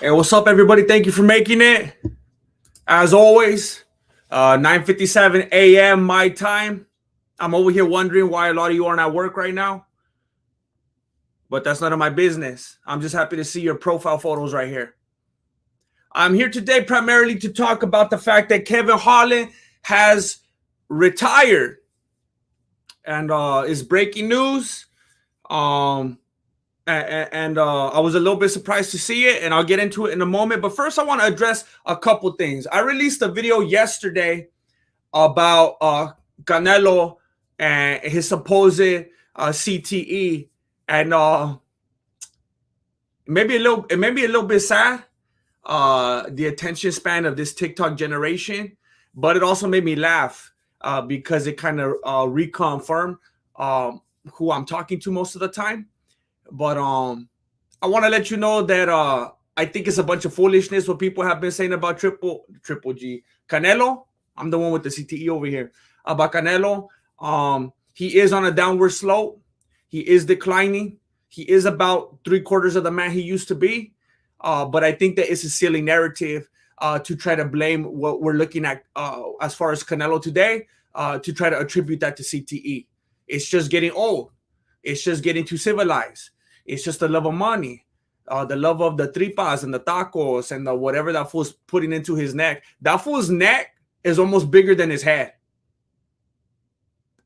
Hey, what's up, everybody? Thank you for making it. As always, 9:57 a.m. my time. I'm over here wondering why a lot of you aren't at work right now, but that's none of my business. I'm just happy to see your profile photos right here. I'm here today primarily to talk about the fact that Kevin Holland has retired, and is breaking news. And I was a little bit surprised to see it, and I'll get into it in a moment. But first, I want to address a couple things. I released a video yesterday about Canelo and his supposed CTE, and it made me a little bit sad, the attention span of this TikTok generation, but it also made me laugh because it kind of reconfirmed who I'm talking to most of the time. But I want to let you know that I think it's a bunch of foolishness what people have been saying about Triple G Canelo. I'm the one with the CTE over here. About Canelo, he is on a downward slope. He is declining. He is about 3/4 of the man he used to be. But I think that it's a silly narrative to try to blame what we're looking at as far as Canelo today, to try to attribute that to CTE. It's just getting old. It's just getting too civilized. It's just the love of money, the love of the tripas and the tacos and the whatever that fool's putting into his neck. That fool's neck is almost bigger than his head.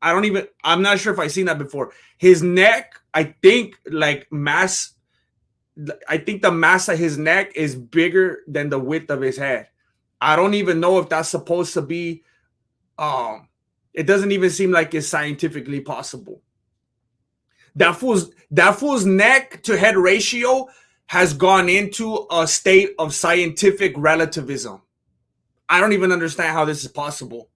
I'm not sure if I've seen that before. His neck, I think the mass of his neck is bigger than the width of his head. I don't even know if that's supposed to be, it doesn't even seem like it's scientifically possible. That fool's neck to head ratio has gone into a state of scientific relativism. I don't even understand how this is possible.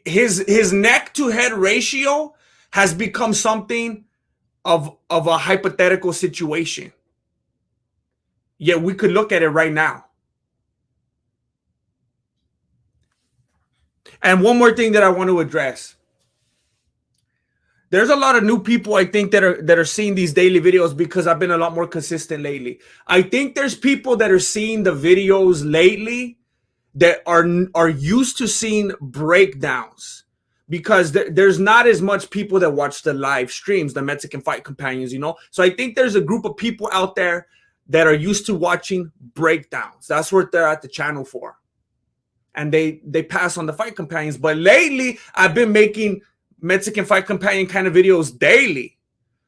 His neck to head ratio has become something of a hypothetical situation. Yet we could look at it right now. And one more thing that I want to address. There's a lot of new people, I think, that are seeing these daily videos because I've been a lot more consistent lately. I think there's people that are seeing the videos lately that are used to seeing breakdowns, because there's not as much people that watch the live streams, the Mexican Fight Companions, So I think there's a group of people out there that are used to watching breakdowns. That's what they're at the channel for. And they pass on the Fight Companions. But lately, I've been making Mexican Fight Companion kind of videos daily.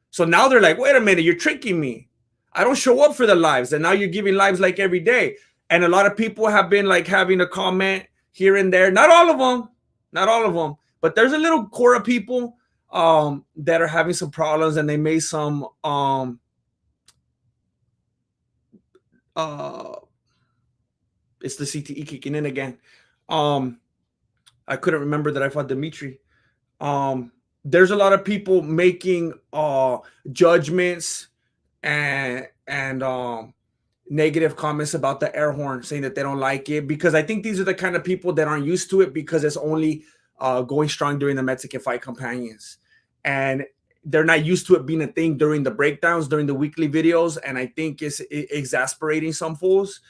So now they're like, wait a minute, you're tricking me. I don't show up for the lives. And now you're giving lives like every day. And a lot of people have been like having a comment here and there. Not all of them. But there's a little core of people that are having some problems, and they made some it's the CTE kicking in again. I couldn't remember that I fought Dimitri. There's a lot of people making judgments and negative comments about the air horn, saying that they don't like it, because I think these are the kind of people that aren't used to it, because it's only going strong during the Mexican Fight Companions, and they're not used to it being a thing during the breakdowns, during the weekly videos, and I think it's exasperating some fools.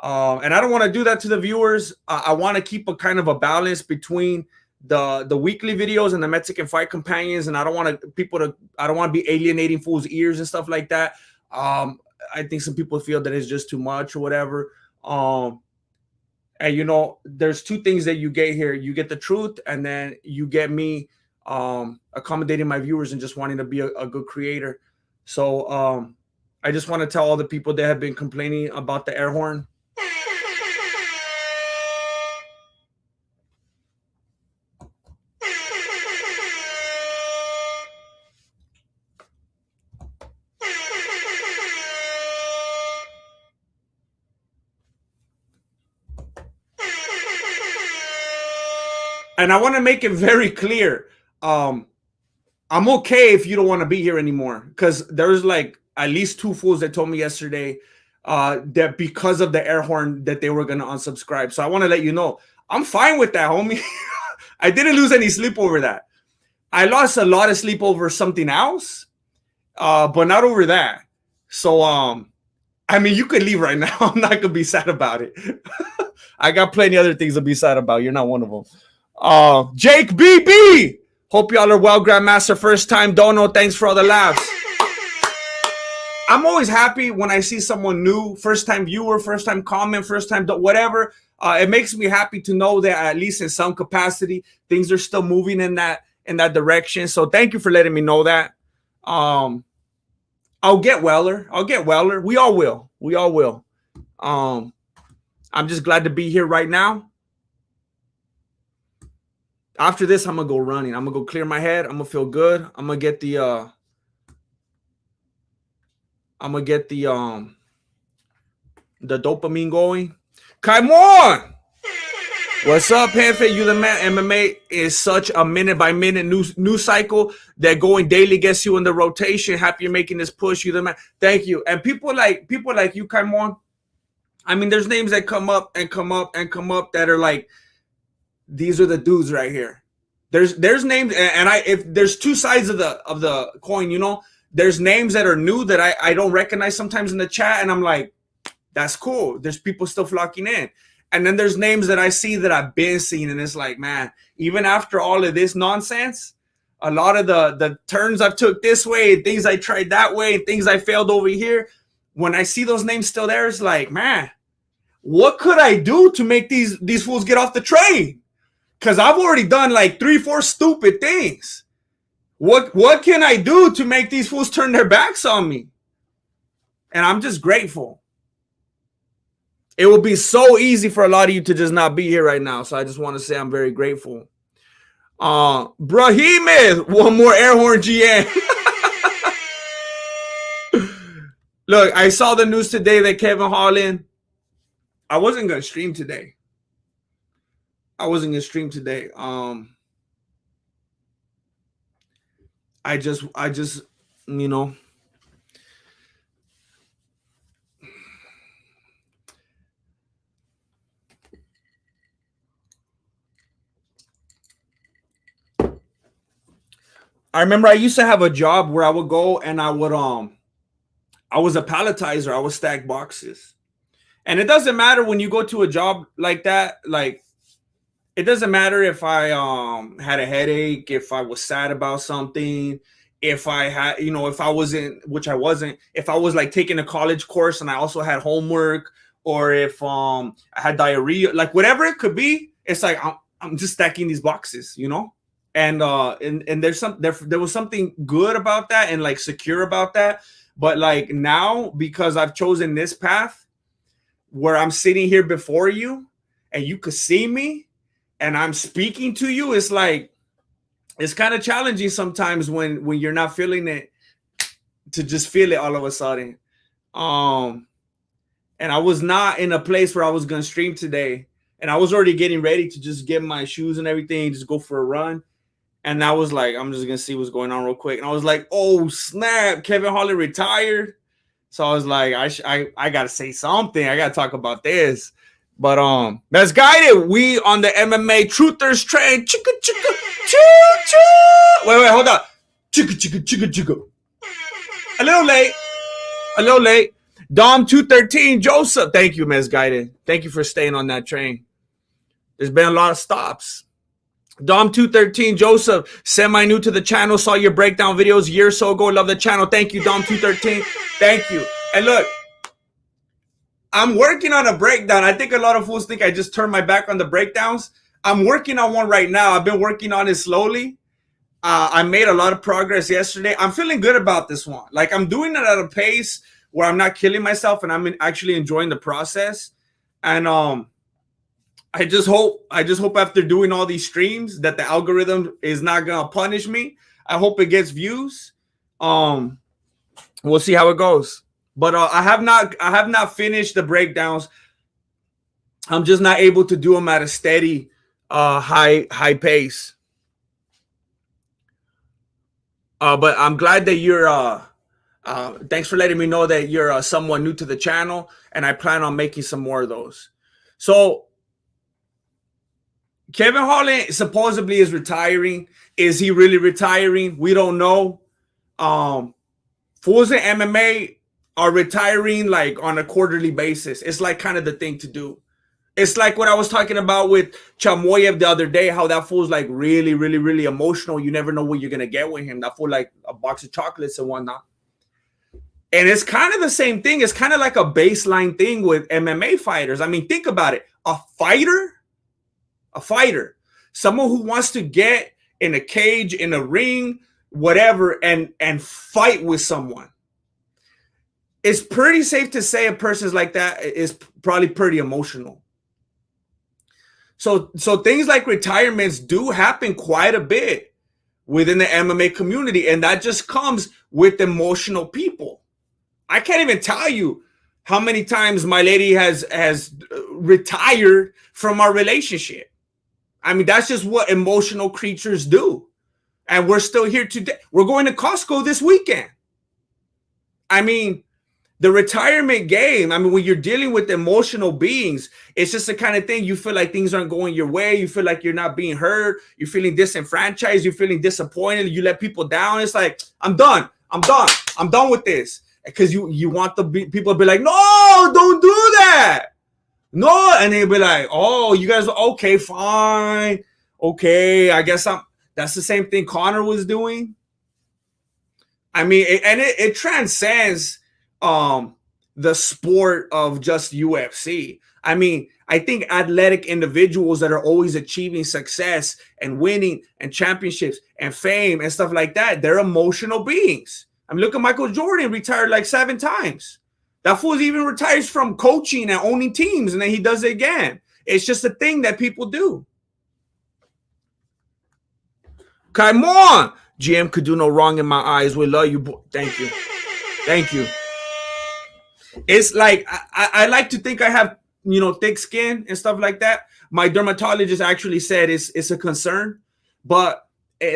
And I don't want to do that to the viewers. I want to keep a kind of a balance between the weekly videos and the Mexican Fight Companions, and I don't want to be alienating fools' ears and stuff like that. I think some people feel that it's just too much or whatever. And there's two things that you get here. You get the truth, and then you get me accommodating my viewers and just wanting to be a good creator. So I just want to tell all the people that have been complaining about the air horn. And I want to make it very clear. I'm okay if you don't want to be here anymore, because there's like at least two fools that told me yesterday that because of the air horn that they were going to unsubscribe. So I want to let you know, I'm fine with that, homie. I didn't lose any sleep over that. I lost a lot of sleep over something else, but not over that. So I mean, you could leave right now. I'm not gonna be sad about it. I got plenty other things to be sad about. You're not one of them. Jake BB. Hope y'all are well, Grandmaster. First time dono. Thanks for all the laughs. I'm always happy when I see someone new, first time viewer, first time comment, first time whatever. It makes me happy to know that at least in some capacity things are still moving in that direction. So thank you for letting me know that. I'll get weller. We all will. I'm just glad to be here right now. After this, I'm gonna go running. I'm gonna go clear my head. I'm gonna feel good. I'm gonna get the dopamine going. Kaimon! What's up, Panfit? You the man. MMA is such a minute by minute news cycle that going daily gets you in the rotation. Happy you're making this push. You the man. Thank you. And people like you, Kaimon. I mean, there's names that come up that are like, these are the dudes right here. There's names, and if there's two sides of the coin, you know, there's names that are new that I don't recognize sometimes in the chat, and I'm like, that's cool. There's people still flocking in. And then there's names that I see that I've been seeing, and it's like, man, even after all of this nonsense, a lot of the turns I've took this way, and things I tried that way, and things I failed over here, when I see those names still there, it's like, man, what could I do to make these fools get off the train? Because I've already done like 3-4 stupid things. What can I do to make these fools turn their backs on me? And I'm just grateful. It would be so easy for a lot of you to just not be here right now. So I just want to say I'm very grateful. Brahimith, one more air horn GN. Look, I saw the news today that Kevin Holland, I wasn't going to stream today. I just, you know, I remember I used to have a job where I would go and I was a palletizer. I would stack boxes. And it doesn't matter when you go to a job like that, like, it doesn't matter if I had a headache, if I was sad about something, if I had, you know, if I wasn't, which I wasn't, if I was like taking a college course and I also had homework, or if I had diarrhea, like whatever it could be, it's like I'm just stacking these boxes, you know? And there was something good about that and like secure about that. But like now, because I've chosen this path where I'm sitting here before you and you could see me and I'm speaking to you, it's like, it's kind of challenging sometimes when you're not feeling it, to just feel it all of a sudden. And I was not in a place where I was going to stream today, and I was already getting ready to just get my shoes and everything, just go for a run. And I was like, I'm just going to see what's going on real quick. And I was like, oh, snap, Kevin Holland retired. So I was like, I got to say something. I got to talk about this. But let's guide it. We on the MMA truthers train. Chicka chicka choo choo. Wait, hold on. Chicka chicka chicka chicka. A little late. Dom 213 Joseph. Thank you, Misguided. Thank you for staying on that train. There's been a lot of stops. Dom 213 Joseph, semi new to the channel. Saw your breakdown videos a year or so ago. Love the channel. Thank you, Dom 213. Thank you. And look, I'm working on a breakdown. I think a lot of fools think I just turned my back on the breakdowns. I'm working on one right now. I've been working on it slowly. I made a lot of progress yesterday. I'm feeling good about this one. Like, I'm doing it at a pace where I'm not killing myself and I'm actually enjoying the process. And I just hope after doing all these streams that the algorithm is not gonna punish me. I hope it gets views. We'll see how it goes. But I have not finished the breakdowns. I'm just not able to do them at a steady, high pace. But I'm glad that you're. Thanks for letting me know that you're someone new to the channel, and I plan on making some more of those. So Kevin Holland supposedly is retiring. Is he really retiring? We don't know. Fools in MMA are retiring like on a quarterly basis. It's like kind of the thing to do. It's like what I was talking about with Chamoyev the other day, how that fool's like really, really, really emotional. You never know what you're gonna get with him. That fool like a box of chocolates and whatnot. And it's kind of the same thing. It's kind of like a baseline thing with MMA fighters. I mean, think about it. A fighter, someone who wants to get in a cage, in a ring, whatever, and fight with someone. It's pretty safe to say a person like that is probably pretty emotional. So things like retirements do happen quite a bit within the MMA community, and that just comes with emotional people. I can't even tell you how many times my lady has retired from our relationship. I mean, that's just what emotional creatures do. And we're still here today. We're going to Costco this weekend. I mean, the retirement game, I mean, when you're dealing with emotional beings, it's just the kind of thing you feel like things aren't going your way. You feel like you're not being heard. You're feeling disenfranchised. You're feeling disappointed. You let people down. It's like, I'm done with this. Because you want the people to be like, no, don't do that. No. And they'll be like, oh, you guys, okay, fine. Okay, I guess that's the same thing Connor was doing. I mean, it transcends the sport of just UFC. I mean, I think athletic individuals that are always achieving success and winning and championships and fame and stuff like that, they're emotional beings. I mean, look at Michael Jordan, retired like 7 times. That fool even retires from coaching and owning teams, and then he does it again. It's just a thing that people do. Come on. GM could do no wrong in my eyes. We love you, boy. Thank you. Thank you. It's like, I like to think I have, thick skin and stuff like that. My dermatologist actually said it's a concern. But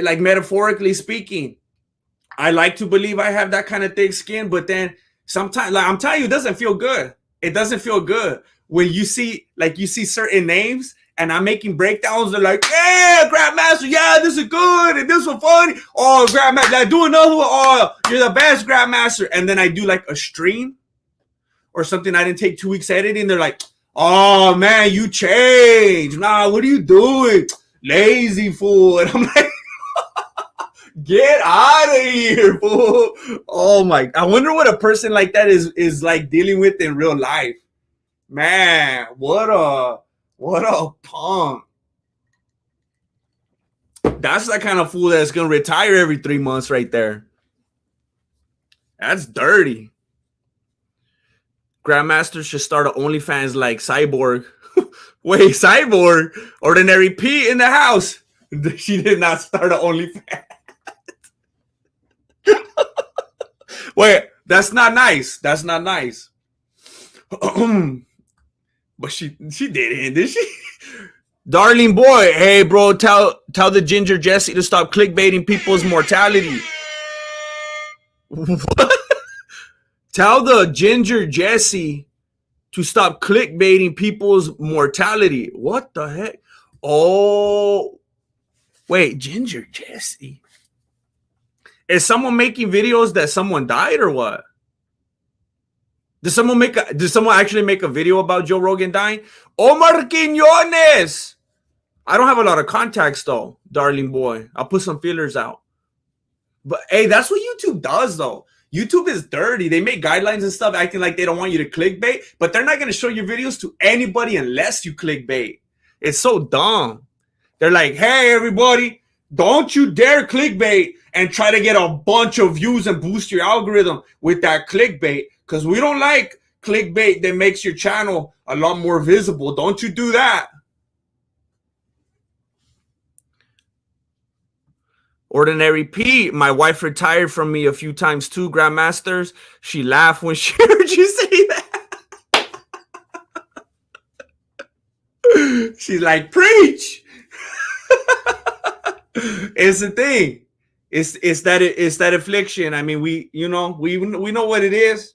like metaphorically speaking, I like to believe I have that kind of thick skin, but then sometimes, like I'm telling you, it doesn't feel good. It doesn't feel good when you see certain names and I'm making breakdowns. They're like, yeah, Grandmaster, yeah, this is good and this was funny. Oh, Grandmaster, I do another one. Oh, you're the best, Grandmaster. And then I do like a stream or something. I didn't take 2 weeks editing. They're like, oh man, you changed. Nah, what are you doing? Lazy fool. And I'm like, get out of here, fool. Oh my, I wonder what a person like that is like dealing with in real life. Man, what a punk. That's the kind of fool that's gonna retire every 3 months right there. That's dirty. Grandmaster should start an OnlyFans like Cyborg. Wait, Cyborg? Ordinary P in the house. She did not start an OnlyFans. Wait, that's not nice. That's not nice. But she didn't, did she? Darling boy, hey bro, tell the Ginger Jesse to stop clickbaiting people's mortality. What? Tell the Ginger Jesse to stop clickbaiting people's mortality. What the heck? Oh, wait, Ginger Jesse. Is someone making videos that someone died or what? Did someone actually make a video about Joe Rogan dying? Omar Quiñones. I don't have a lot of contacts though, darling boy. I'll put some feelers out. But hey, that's what YouTube does though. YouTube is dirty. They make guidelines and stuff acting like they don't want you to clickbait, but they're not going to show your videos to anybody unless you clickbait. It's so dumb. They're like, hey, everybody, don't you dare clickbait and try to get a bunch of views and boost your algorithm with that clickbait, because we don't like clickbait that makes your channel a lot more visible. Don't you do that. Ordinary P, my wife retired from me a few times too, Grandmasters. She laughed when she heard you say that. She's like, preach. It's the thing. It's that affliction. I mean, we know what it is.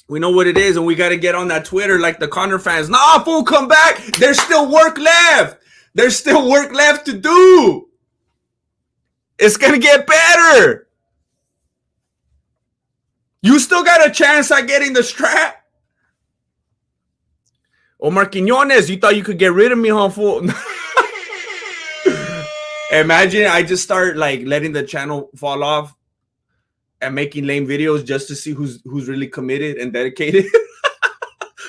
We know what it is, and we got to get on that Twitter like the Connor fans. Nah, fool, come back. There's still work left. There's still work left to do. It's going to get better. You still got a chance at getting the strap? Omar Quinones, you thought you could get rid of me, huh, fool? Imagine I just start like letting the channel fall off and making lame videos just to see who's really committed and dedicated.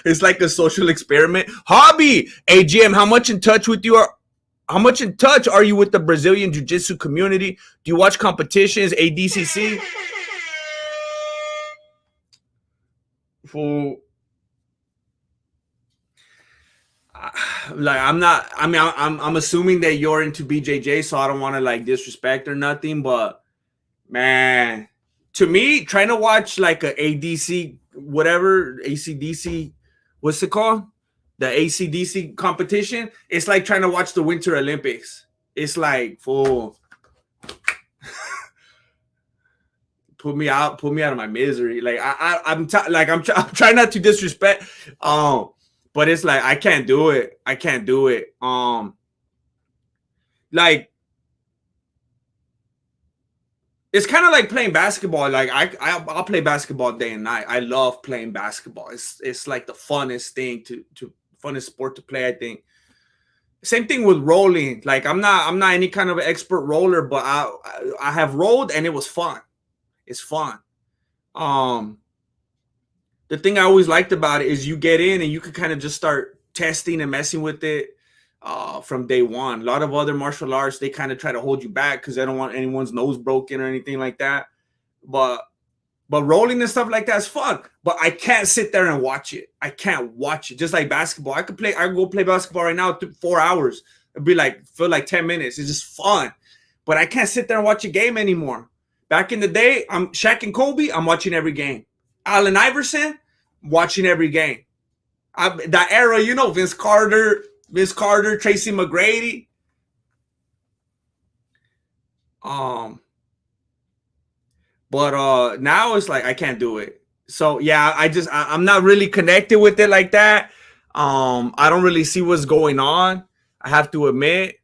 It's like a social experiment. Hobby. Hey, Jim, how much in touch are you with the Brazilian Jiu-Jitsu community? Do you watch competitions, ADCC? Fool. Like I'm assuming that you're into BJJ, so I don't want to like disrespect or nothing, but man, to me, trying to watch like a ADC, whatever, ACDC, what's it called? The ACDC competition, it's like trying to watch the Winter Olympics. It's like, full. Put me out of my misery. Like I'm trying not to disrespect. But it's like I can't do it. Like it's kind of like playing basketball. Like I'll play basketball day and night. I love playing basketball. It's like the funnest thing to funnest sport to play, I think. Same thing with rolling. Like I'm not any kind of expert roller, but I have rolled and it was fun. It's fun. The thing I always liked about it is you get in and you can kind of just start testing and messing with it from day one. A lot of other martial arts, they kind of try to hold you back because they don't want anyone's nose broken or anything like that. But rolling and stuff like that is fun. But I can't sit there and watch it. I can't watch it. Just like basketball. I can go play basketball right now 4 hours. It'd be like, feel like 10 minutes. It's just fun. But I can't sit there and watch a game anymore. Back in the day, I'm Shaq and Kobe, I'm watching every game. Allen Iverson, watching every game. That era, you know, Vince Carter, Tracy McGrady. But now it's like I can't do it. So yeah, I'm not really connected with it like that. I don't really see what's going on, I have to admit.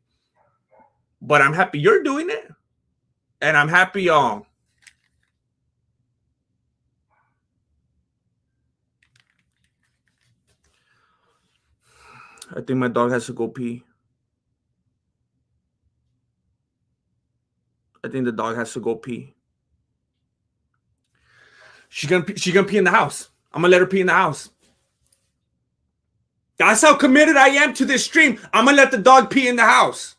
But I'm happy you're doing it. And I'm happy I think my dog has to go pee. I think the dog has to go pee. She's gonna pee in the house. I'm gonna let her pee in the house. That's how committed I am to this stream. I'm gonna let the dog pee in the house.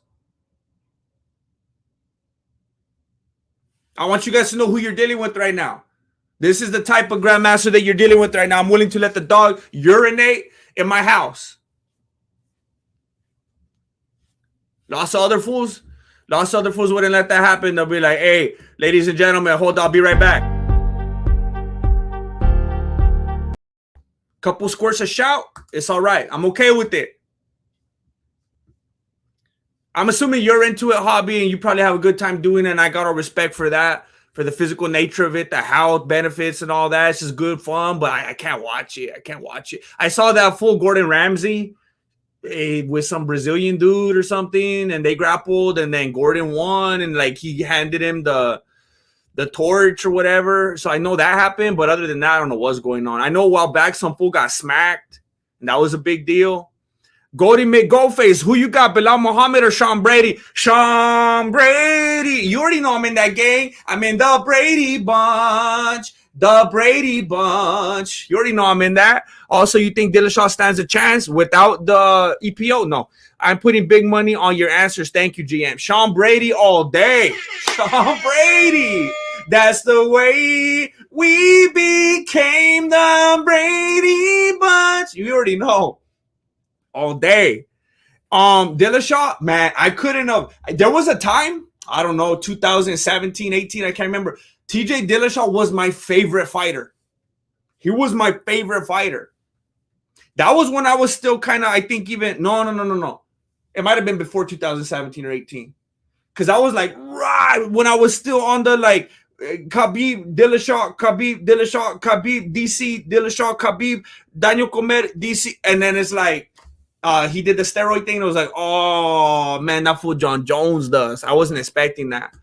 I want you guys to know who you're dealing with right now. This is the type of grandmaster that you're dealing with right now. I'm willing to let the dog urinate in my house. Lots of other fools wouldn't let that happen. They'll be like, hey, ladies and gentlemen, hold on, I'll be right back. Couple squirts of shout, it's all right. I'm okay with it. I'm assuming you're into it, Hobby, and you probably have a good time doing it, and I got all respect for that, for the physical nature of it, the health benefits and all that. It's just good fun, but I can't watch it. I saw that full Gordon Ramsay with some Brazilian dude or something, and they grappled, and then Gordon won, and like he handed him the torch or whatever. So I know that happened, but other than that, I don't know what's going on. I know a while back some fool got smacked, and that was a big deal. Goldie McGoldface, who you got, Bilal Muhammad or Sean Brady? Sean Brady. You already know I'm in that gang. I'm in the Brady bunch. The Brady bunch. You already know I'm in that. Also, you think Dillashaw stands a chance without the EPO? No. I'm putting big money on your answers. Thank you, GM. Sean Brady all day. Sean Brady. That's the way we became the Brady bunch. You already know. All day. Dillashaw, man, I couldn't have. There was a time, I don't know, 2017, 18, I can't remember. TJ Dillashaw was my favorite fighter. He was my favorite fighter. That was when I was still kind of, I think even, no. It might have been before 2017 or 18. Because I was like, right, when I was still on the like, Khabib, Dillashaw, DC, Dillashaw, Khabib, Daniel Cormier, DC. And then it's like, he did the steroid thing. And it was like, oh, man, that fool John Jones does. I wasn't expecting that.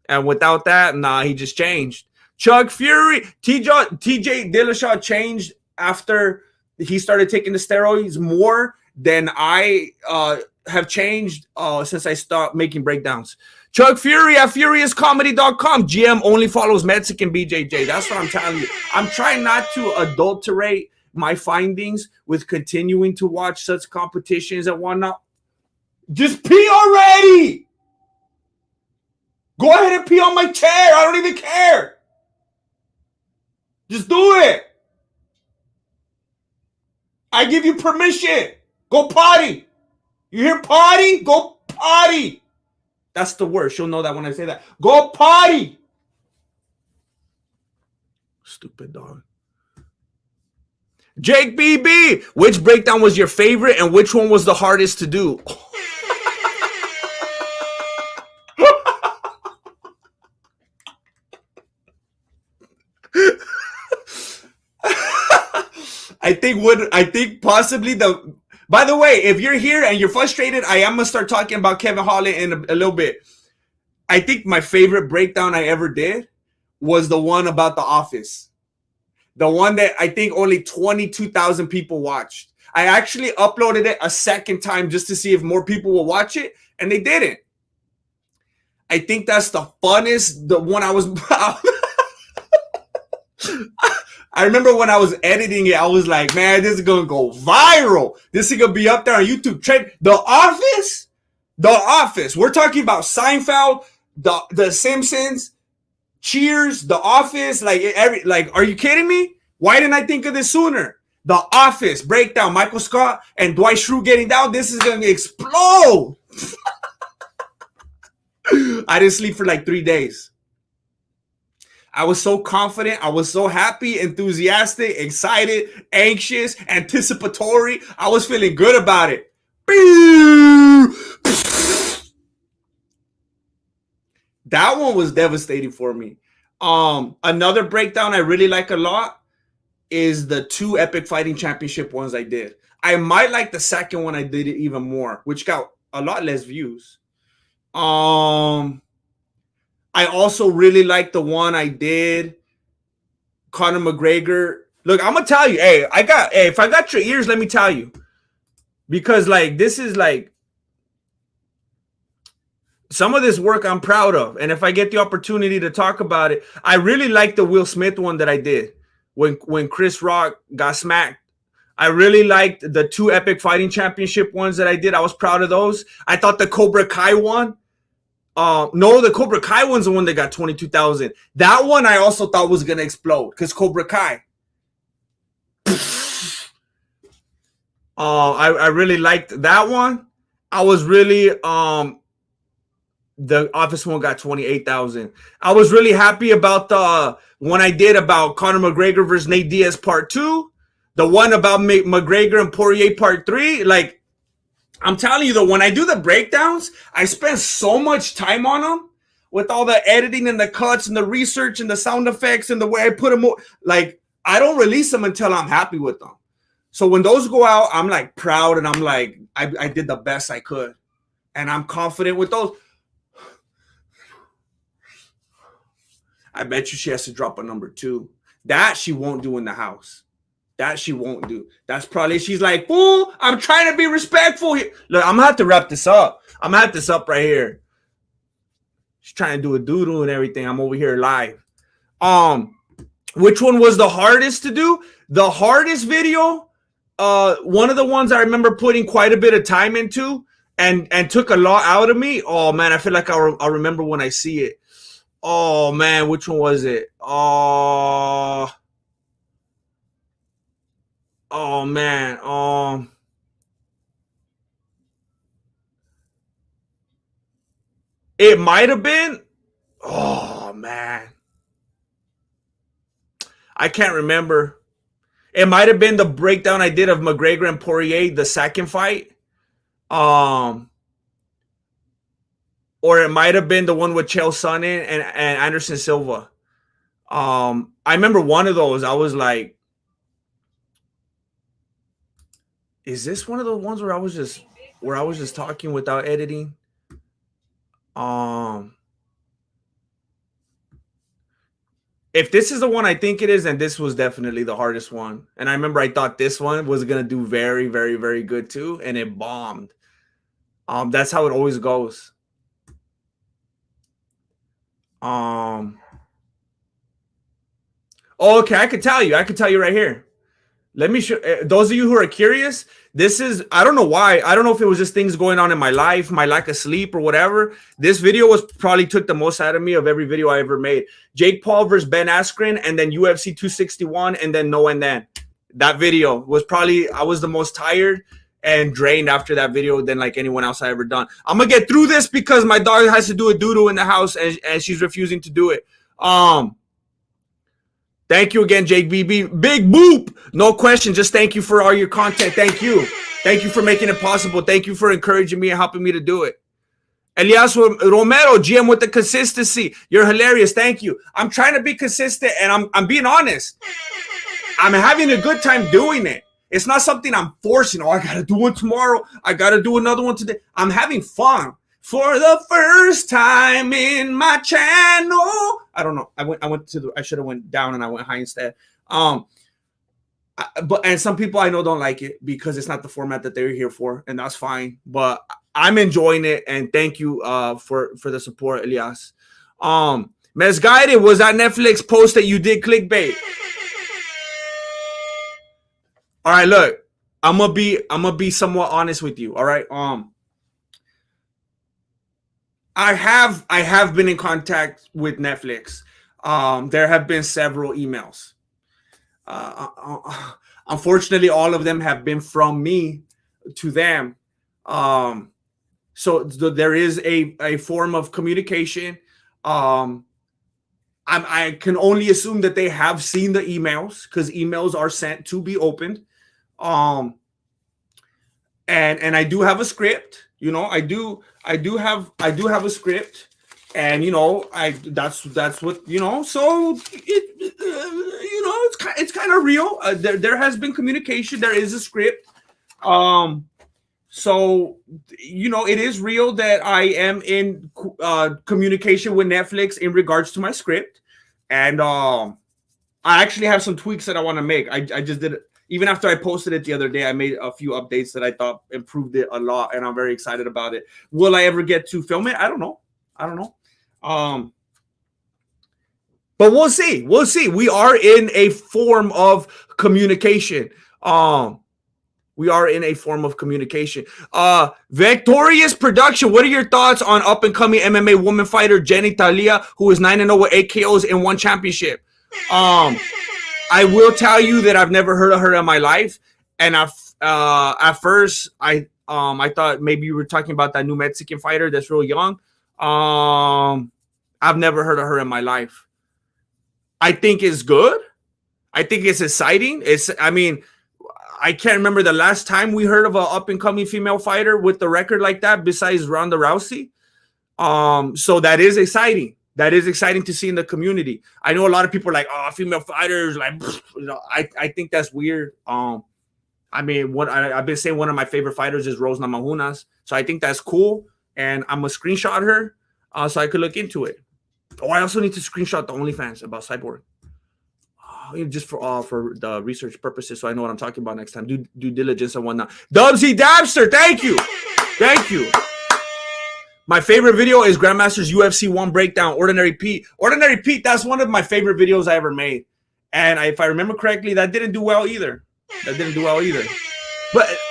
And without that, nah, he just changed. Chuck Fury, TJ Dillashaw changed after he started taking the steroids more than I have changed since I stopped making breakdowns. Chuck Fury at FuriousComedy.com. GM only follows Mexican BJJ. That's what I'm telling you. I'm trying not to adulterate my findings with continuing to watch such competitions and whatnot. Just pee already. Go ahead and pee on my chair. I don't even care. Just do it. I give you permission. Go potty. You hear potty? Go potty. That's the word. She'll know that when I say that. Go potty. Stupid dog. Jake BB, which breakdown was your favorite and which one was the hardest to do? I think possibly the. By the way, if you're here and you're frustrated, I am gonna start talking about Kevin Holland in a little bit. I think my favorite breakdown I ever did was the one about The Office. The one that I think only 22,000 people watched. I actually uploaded it a second time just to see if more people will watch it, and they didn't. I think that's the funnest, the one I was. I remember when I was editing it, I was like, man, this is going to go viral. This is going to be up there on YouTube trend. The Office. We're talking about Seinfeld, the Simpsons, Cheers, The Office. Like, are you kidding me? Why didn't I think of this sooner? The Office breakdown, Michael Scott and Dwight Schrute getting down. This is going to explode. I didn't sleep for like 3 days. I was so confident. I was so happy, enthusiastic, excited, anxious, anticipatory. I was feeling good about it. That one was devastating for me. Another breakdown I really like a lot is the 2 Epic Fighting Championship ones I did. I might like the second one I did it even more, which got a lot less views. I also really like the one I did, Conor McGregor. Look, I'm gonna tell you, if I got your ears, let me tell you, because like this is like some of this work I'm proud of, and if I get the opportunity to talk about it, I really like the Will Smith one that I did when Chris Rock got smacked. I really liked the 2 Epic Fighting Championship ones that I did. I was proud of those. I thought the Cobra Kai one. No, the Cobra Kai one's the one that got 22,000. That one I also thought was gonna explode because Cobra Kai. I really liked that one. I was really the Office one got 28,000. I was really happy about the one I did about Conor McGregor versus Nate Diaz Part 2. The one about McGregor and Poirier Part 3. Like, I'm telling you though, when I do the breakdowns, I spend so much time on them with all the editing and the cuts and the research and the sound effects and the way I put them. Like, I don't release them until I'm happy with them. So when those go out, I'm like proud and I'm like, I did the best I could. And I'm confident with those. I bet you she has to drop a number 2. That she won't do in the house. That she won't do. That's probably, she's like, fool, I'm trying to be respectful here. Look, I'm going to have to wrap this up. I'm going to have this up right here. She's trying to do a doodle and everything. I'm over here live. Which one was the hardest to do? The hardest video, one of the ones I remember putting quite a bit of time into and took a lot out of me. Oh, man, I feel like I'll remember when I see it. Oh, man, which one was it? Oh man, it might have been. Oh man, I can't remember. It might have been the breakdown I did of McGregor and Poirier, the second fight. Or it might have been the one with Chael Sonnen and Anderson Silva. I remember one of those. I was like, is this one of the ones where I was just talking without editing? if this is the one I think it is, then this was definitely the hardest one. And I remember I thought this one was gonna do very, very, very good too, and it bombed. That's how it always goes. Okay, I could tell you. I could tell you right here. Let me show those of you who are curious. This is, I don't know why. I don't know if it was just things going on in my life, my lack of sleep or whatever. This video was probably took the most out of me of every video I ever made. Jake Paul versus Ben Askren, and then UFC 261, and then No and Then. That video was probably, I was the most tired and drained after that video than like anyone else I ever done. I'm gonna get through this because my dog has to do a doo-doo in the house and she's refusing to do it. Thank you again, Jake BB. Big boop. No question. Just thank you for all your content. Thank you. Thank you for making it possible. Thank you for encouraging me and helping me to do it. Elias Romero, GM with the consistency. You're hilarious. Thank you. I'm trying to be consistent, and I'm being honest. I'm having a good time doing it. It's not something I'm forcing. Oh, I got to do one tomorrow. I got to do another one today. I'm having fun. For the first time in my channel. I don't know. I should have went down and I went high instead. And some people I know don't like it because it's not the format that they're here for, and that's fine. But I'm enjoying it, and thank you for the support, Elias. Mesguided, was that Netflix post that you did clickbait? All right, look, I'm gonna be somewhat honest with you. All right, I have been in contact with Netflix. There have been several emails. Unfortunately, all of them have been from me to them. So there is a form of communication. I can only assume that they have seen the emails because emails are sent to be opened. And I do have a script. You know, I do have a script, and you know, that's what, you know. So it's kind of real. There has been communication. There is a script. So you know, it is real that I am in communication with Netflix in regards to my script, and I actually have some tweaks that I want to make. I just did it. Even after I posted it the other day, I made a few updates that I thought improved it a lot, and I'm very excited about it. Will I ever get to film it? I don't know. But we'll see. We'll see. We are in a form of communication. Victorious Production. What are your thoughts on up and coming MMA woman fighter Jenny Talia, who is 9-0 with 8 KOs in one championship? I will tell you that I've never heard of her in my life, and at first I thought maybe you were talking about that new Mexican fighter that's real young. I've never heard of her in my life. I think it's good. I think it's exciting. I can't remember the last time we heard of an up and coming female fighter with the record like that besides Ronda Rousey. So that is exciting. That is exciting to see in the community. I know a lot of people are like, oh, female fighters, like, you know, I think that's weird. I've been saying one of my favorite fighters is Rose Namajunas. So I think that's cool. And I'm going to screenshot her so I could look into it. Oh, I also need to screenshot the OnlyFans about Cyborg. Just for the research purposes, so I know what I'm talking about next time. Due diligence and whatnot. Dubsy Dabster, thank you. Thank you. My favorite video is Grandmaster's UFC 1 breakdown, Ordinary Pete. Ordinary Pete, that's one of my favorite videos I ever made. And if I remember correctly, that didn't do well either. But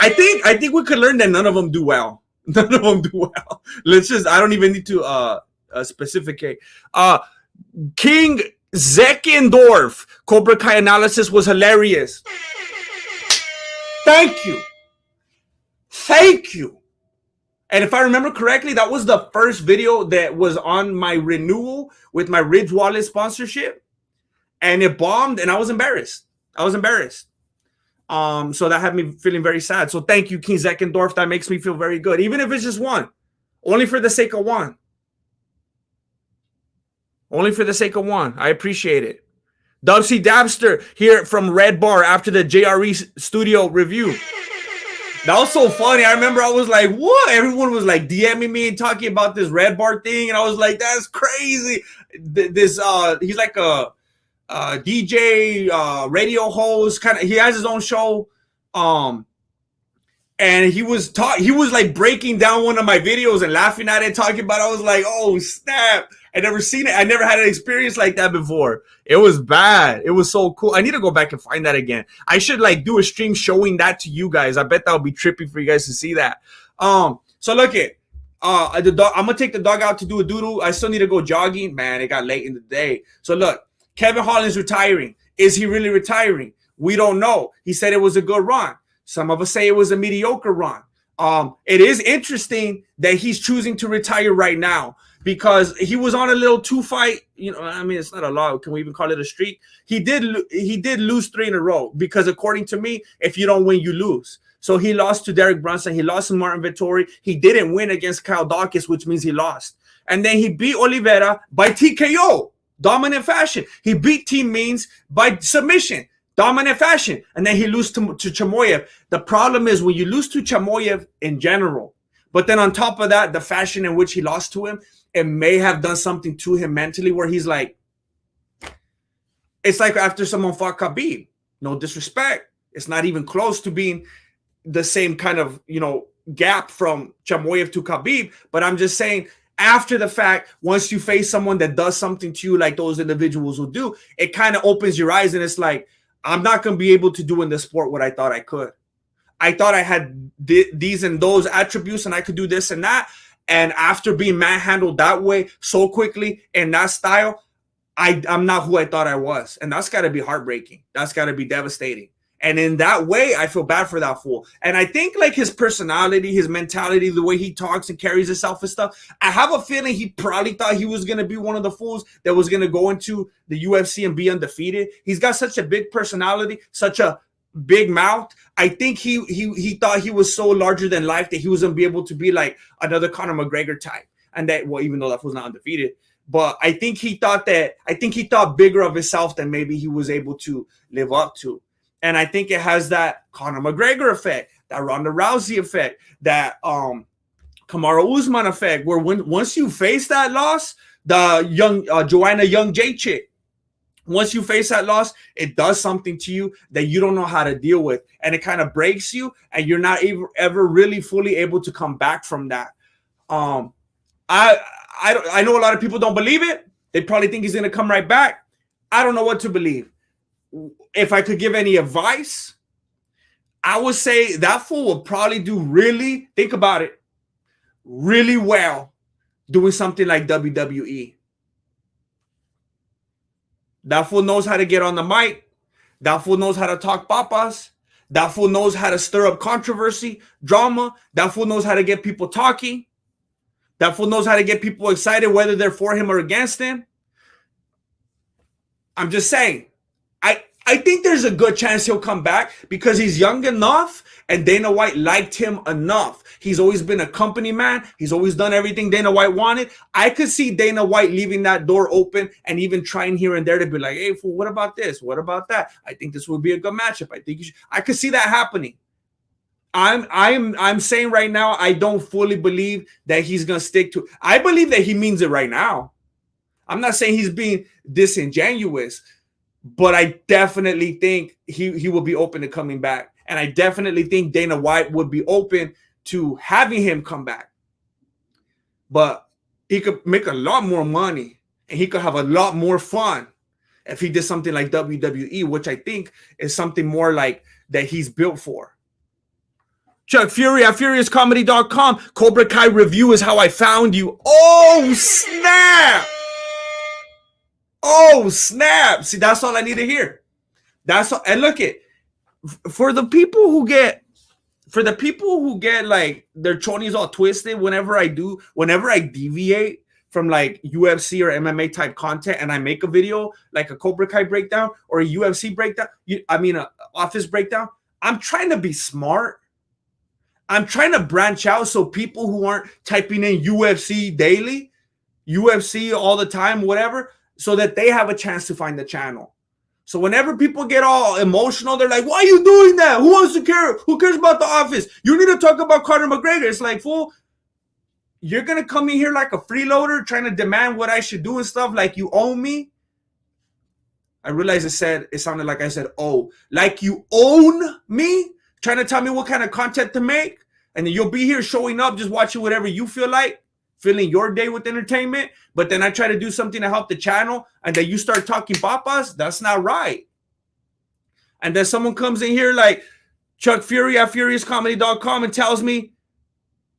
I think we could learn that none of them do well. None of them do well. I don't even need to specificate. King Zeckendorf, Cobra Kai analysis was hilarious. Thank you. And if I remember correctly, that was the first video that was on my renewal with my Ridge Wallet sponsorship. And it bombed, and I was embarrassed. So that had me feeling very sad. So thank you, King Zeckendorf. That makes me feel very good. Even if it's just one. Only for the sake of one. I appreciate it. Dubsy Dabster here from Red Bar after the JRE studio review. That was so funny. I remember I was like, what? Everyone was like DMing me and talking about this Red Bar thing. And I was like, that's crazy. He's like DJ, radio host, kind of. He has his own show. And he was like breaking down one of my videos and laughing at it, talking about it. I was like, oh snap. I never seen it. I never had an experience like that before. It was bad. It was so cool. I need to go back and find that again. I should like do a stream showing that to you guys. I bet that would be trippy for you guys to see that. So look at the dog. I'm gonna take the dog out to do a doodle. I still need to go jogging. Man, it got late in the day. So look, Kevin Holland's retiring. Is he really retiring? We don't know. He said it was a good run. Some of us say it was a mediocre run. It is interesting that he's choosing to retire right now because he was on a little 2-fight. You know, I mean, it's not a law. Can we even call it a streak? He did lose 3 in a row because according to me, if you don't win, you lose. So he lost to Derek Brunson. He lost to Martin Vettori. He didn't win against Kyle Dawkins, which means he lost. And then he beat Oliveira by TKO, dominant fashion. He beat Team Means by submission, dominant fashion. And then he loses to Chamoyev. The problem is when you lose to Chamoyev in general, but then on top of that, the fashion in which he lost to him, it may have done something to him mentally where he's like, it's like after someone fought Khabib. No disrespect. It's not even close to being the same kind of, you know, gap from Chamoyev to Khabib. But I'm just saying, after the fact, once you face someone that does something to you like those individuals will do, it kind of opens your eyes and it's like, I'm not going to be able to do in this sport what I thought I could. I thought I had these and those attributes and I could do this and that. And after being manhandled that way so quickly in that style, I'm not who I thought I was. And that's got to be heartbreaking. That's got to be devastating. And in that way, I feel bad for that fool. And I think like his personality, his mentality, the way he talks and carries himself and stuff, I have a feeling he probably thought he was going to be one of the fools that was going to go into the UFC and be undefeated. He's got such a big personality, such a big mouth. I think he thought he was so larger than life that he was going to be able to be like another Conor McGregor type. And that, well, even though that was not undefeated, but I think he thought bigger of himself than maybe he was able to live up to. And I think it has that Conor McGregor effect, that Ronda Rousey effect, that Kamaru Usman effect, where once you face that loss, the young Joanna Young Jacek, once you face that loss, it does something to you that you don't know how to deal with. And it kind of breaks you, and you're not ever really fully able to come back from that. I know a lot of people don't believe it. They probably think he's going to come right back. I don't know what to believe. If I could give any advice, I would say that fool will probably do really, think about it, really well doing something like WWE. That fool knows how to get on the mic. That fool knows how to talk papas. That fool knows how to stir up controversy, drama. That fool knows how to get people talking. That fool knows how to get people excited, whether they're for him or against him. I'm just saying. I think there's a good chance he'll come back because he's young enough and Dana White liked him enough. He's always been a company man. He's always done everything Dana White wanted. I could see Dana White leaving that door open and even trying here and there to be like, hey, fool, what about this? What about that? I think this would be a good matchup. I could see that happening. I'm saying right now, I don't fully believe that he's going to stick to. I believe that he means it right now. I'm not saying he's being disingenuous. But I definitely think he will be open to coming back. And I definitely think Dana White would be open to having him come back. But he could make a lot more money and he could have a lot more fun if he did something like WWE, which I think is something more like that he's built for. Chuck Fury at FuriousComedy.com. Cobra Kai review is how I found you. Oh, snap! Oh, snap. See, that's all I need to hear. That's all. And look it, for the people who get like their chonies all twisted whenever I deviate from like UFC or MMA type content and I make a video like a Cobra Kai breakdown or a UFC breakdown, an office breakdown, I'm trying to be smart. I'm trying to branch out so people who aren't typing in UFC daily, UFC all the time, whatever, so that they have a chance to find the channel. So whenever people get all emotional, they're like, why are you doing that? Who wants to care? Who cares about The Office? You need to talk about Conor McGregor. It's like, fool, you're going to come in here like a freeloader trying to demand what I should do and stuff like you own me? I realized it sounded like I said, oh, like you own me, trying to tell me what kind of content to make. And then you'll be here showing up, just watching whatever you feel like, filling your day with entertainment. But then I try to do something to help the channel, and then you start talking papas. That's not right. And then someone comes in here like Chuck Fury at FuriousComedy.com and tells me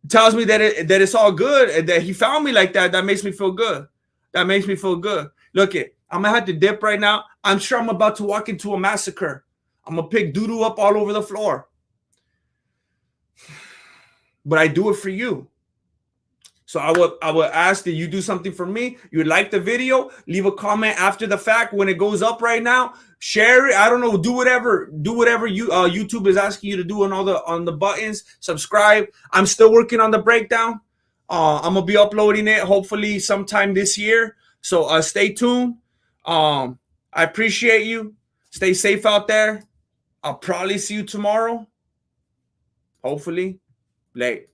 that it's all good and that he found me like that. That makes me feel good. That makes me feel good. Look it, I'm gonna have to dip right now. I'm sure I'm about to walk into a massacre. I'm gonna pick doo-doo up all over the floor. But I do it for you. So I would ask that you do something for me. You like the video, leave a comment after the fact when it goes up right now. Share it. I don't know. Do whatever you YouTube is asking you to do on the buttons. Subscribe. I'm still working on the breakdown. I'm gonna be uploading it hopefully sometime this year. So stay tuned. I appreciate you. Stay safe out there. I'll probably see you tomorrow. Hopefully. Late.